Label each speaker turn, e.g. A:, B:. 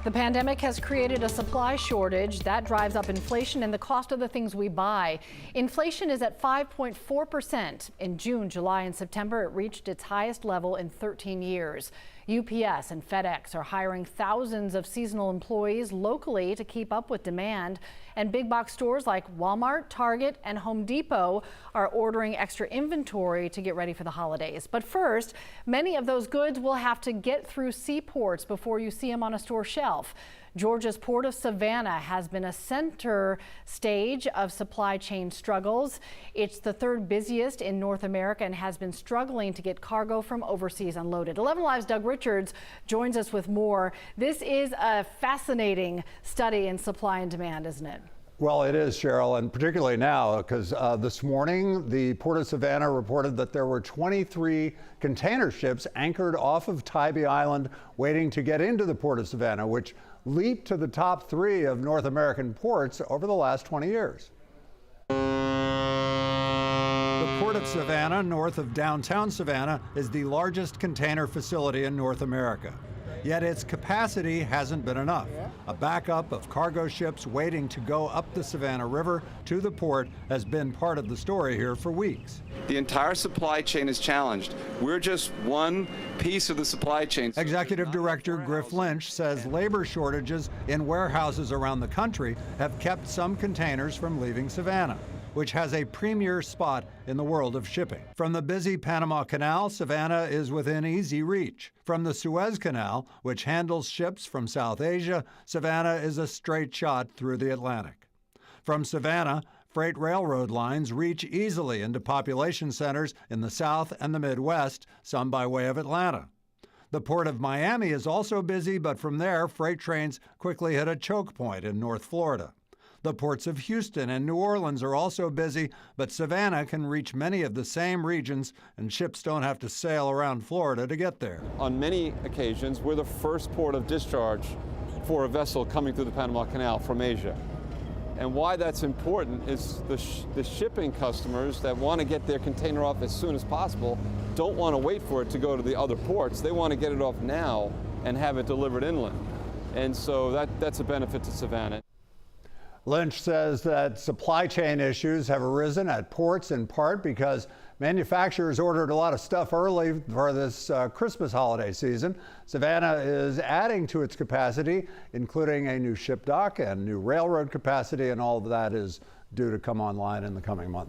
A: The pandemic has created a supply shortage that drives up inflation and the cost of the things we buy. Inflation is at 5.4%. In June, July, and September, it reached its highest level in 13 years. UPS and FedEx are hiring thousands of seasonal employees locally to keep up with demand. And big box stores like Walmart, Target, and Home Depot are ordering extra inventory to get ready for the holidays. But first, many of those goods will have to get through seaports before you see them on a store shelf. Georgia's Port of Savannah has been a center stage of supply chain struggles. It's the third busiest in North America and has been struggling to get cargo from overseas unloaded. 11 Live's Doug Richards joins us with more. This is a fascinating study in supply and demand, isn't it?
B: Well, it is, Cheryl, and particularly now because this morning the Port of Savannah reported that there were 23 container ships anchored off of Tybee Island waiting to get into the Port of Savannah, which leaped to the top 3 of North American ports over the last 20 years. The Port of Savannah, north of downtown Savannah, is the largest container facility in North America. Yet its capacity hasn't been enough. A backup of cargo ships waiting to go up the Savannah River to the port has been part of the story here for weeks.
C: The entire supply chain is challenged. We're just one piece of the supply chain.
B: Executive Director Griff Lynch says labor shortages in warehouses around the country have kept some containers from leaving Savannah, which has a premier spot in the world of shipping. From the busy Panama Canal, Savannah is within easy reach. From the Suez Canal, which handles ships from South Asia, Savannah is a straight shot through the Atlantic. From Savannah, freight railroad lines reach easily into population centers in the South and the Midwest, some by way of Atlanta. The Port of Miami is also busy, but from there, freight trains quickly hit a choke point in North Florida. The ports of Houston and New Orleans are also busy, but Savannah can reach many of the same regions, and ships don't have to sail around Florida to get there.
D: On many occasions, we're the first port of discharge for a vessel coming through the Panama Canal from Asia. And why that's important is the shipping customers that want to get their container off as soon as possible don't want to wait for it to go to the other ports. They want to get it off now and have it delivered inland. And so that's a benefit to Savannah.
B: Lynch says that supply chain issues have arisen at ports in part because manufacturers ordered a lot of stuff early for this Christmas holiday season. Savannah is adding to its capacity, including a new ship dock and new railroad capacity, and all of that is due to come online in the coming months.